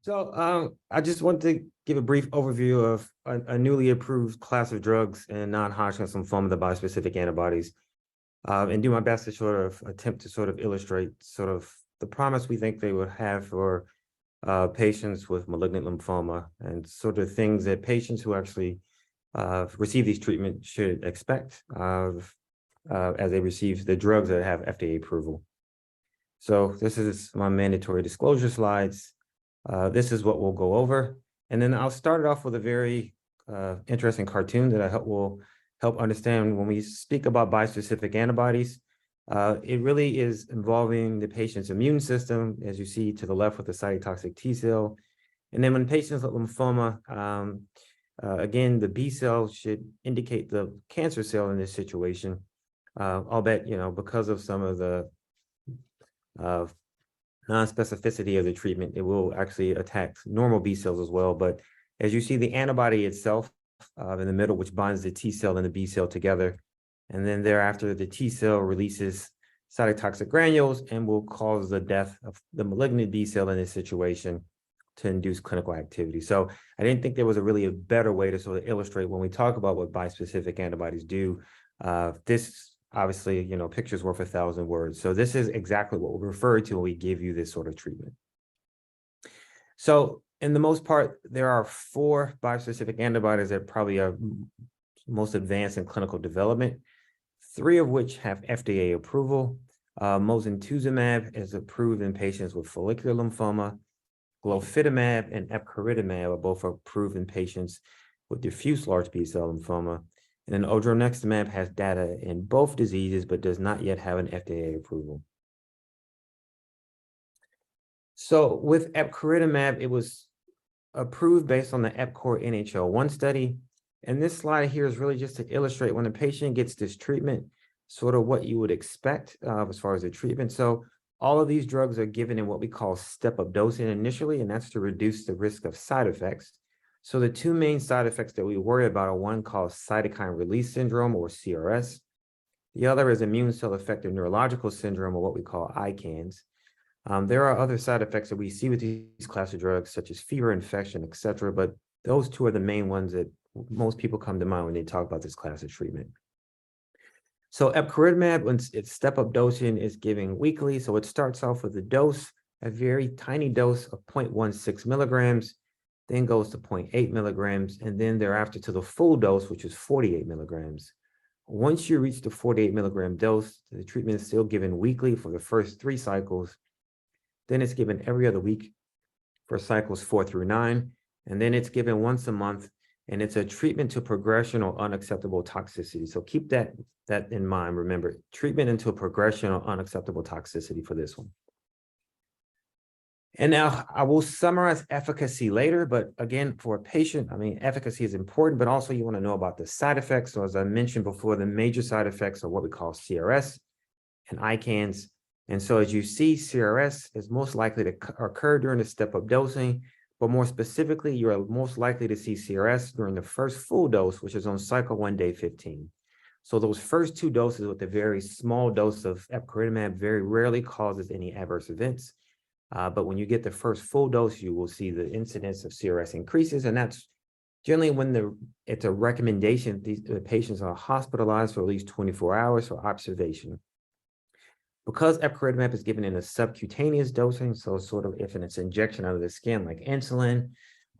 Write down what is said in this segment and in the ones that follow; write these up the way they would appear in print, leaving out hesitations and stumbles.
I just want to give a brief overview of a newly approved class of drugs in non-Hodgkin lymphoma, the bispecific antibodies, and do my best to sort of attempt to sort of illustrate sort of the promise we think they would have for patients with malignant lymphoma and sort of things that patients who actually receive these treatments should expect as they receive the drugs that have FDA approval. So this is my mandatory disclosure slides. This is what we'll go over. And then I'll start it off with a very interesting cartoon that I hope will help understand when we speak about bispecific antibodies. It really is involving the patient's immune system, as you see to the left with the cytotoxic T cell. And then when patients with lymphoma, again, the B cell should indicate the cancer cell in this situation. I'll bet, because of some of the non-specificity of the treatment, it will actually attack normal B cells as well. But as you see, the antibody itself in the middle, which binds the T cell and the B cell together, and then thereafter, the T cell releases cytotoxic granules and will cause the death of the malignant B cell in this situation to induce clinical activity. So I didn't think there was a better way to sort of illustrate when we talk about what bispecific antibodies do. This obviously, picture's worth 1,000 words. So this is exactly what we refer to when we give you this sort of treatment. So in the most part, there are 4 bispecific antibodies that probably are most advanced in clinical development, 3 of which have FDA approval. Mosunetuzumab is approved in patients with follicular lymphoma. Glofitamab and Epcoritamab are both approved in patients with diffuse large B-cell lymphoma. And then odronextamab has data in both diseases, but does not yet have an FDA approval. So with Epcoritamab, it was approved based on the EPCOR NHL-1 study. And this slide here is really just to illustrate when a patient gets this treatment, sort of what you would expect as far as the treatment. So all of these drugs are given in what we call step-up dosing initially, and that's to reduce the risk of side effects. So the 2 main side effects that we worry about are one called cytokine release syndrome, or CRS. The other is immune cell effective neurological syndrome, or what we call ICANS. There are other side effects that we see with these class of drugs, such as fever, infection, et cetera, but those 2 are the main ones that most people come to mind when they talk about this class of treatment. So Epcoritamab, when its step-up dosing is given weekly, so it starts off with a very tiny dose of 0.16 milligrams, then goes to 0.8 milligrams, and then thereafter to the full dose, which is 48 milligrams. Once you reach the 48 milligram dose, the treatment is still given weekly for the first 3 cycles. Then it's given every other week for cycles 4 through 9, and then it's given once a month, and it's a treatment to progression or unacceptable toxicity. So keep that in mind. Remember, treatment until progression or unacceptable toxicity for this one. And now I will summarize efficacy later, but again, for a patient, efficacy is important, but also you want to know about the side effects. So as I mentioned before, the major side effects are what we call CRS and ICANS. And so as you see, CRS is most likely to occur during the step-up dosing, but more specifically, you're most likely to see CRS during the first full dose, which is on cycle 1, day 15. So those first 2 doses with a very small dose of Epcoritamab very rarely causes any adverse events. But when you get the first full dose, you will see the incidence of CRS increases. And that's generally when it's a recommendation, the patients are hospitalized for at least 24 hours for observation. Because Epcoritamab is given in a subcutaneous dosing, so sort of if it's injection under the skin like insulin,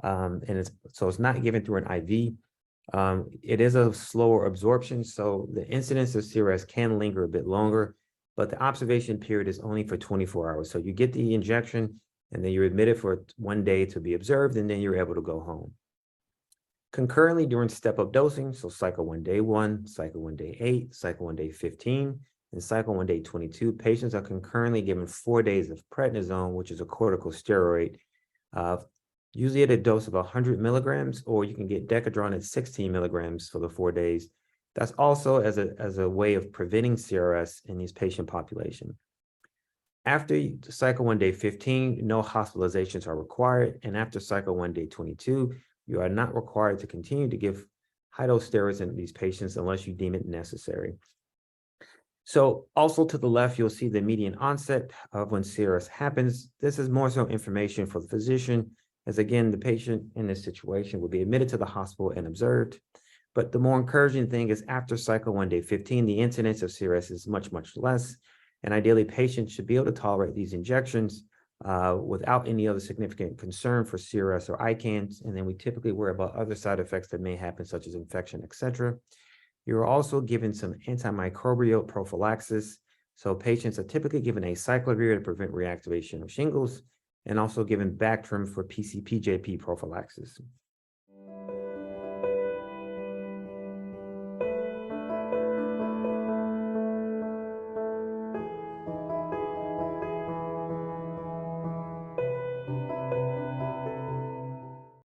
and it's not given through an IV, it is a slower absorption, so the incidence of CRS can linger a bit longer, but the observation period is only for 24 hours. So you get the injection, and then you're admitted for 1 day to be observed, and then you're able to go home. Concurrently, during step-up dosing, so cycle 1, day 1, cycle 1, day 8, cycle 1, day 15, and cycle 1, day 22, patients are concurrently given 4 days of prednisone, which is a corticosteroid, usually at a dose of 100 milligrams, or you can get Decadron at 16 milligrams for the 4 days. That's also as a way of preventing CRS in these patient population. After cycle 1, day 15, no hospitalizations are required, and after cycle 1, day 22, you are not required to continue to give high-dose steroids in these patients unless you deem it necessary. So also to the left, you'll see the median onset of when CRS happens. This is more so information for the physician as again, the patient in this situation will be admitted to the hospital and observed. But the more encouraging thing is after cycle 1, day 15, the incidence of CRS is much, much less. And ideally, patients should be able to tolerate these injections without any other significant concern for CRS or ICANS. And then we typically worry about other side effects that may happen, such as infection, etc. You're also given some antimicrobial prophylaxis. So patients are typically given acyclovir to prevent reactivation of shingles, and also given Bactrim for PCP-JP prophylaxis.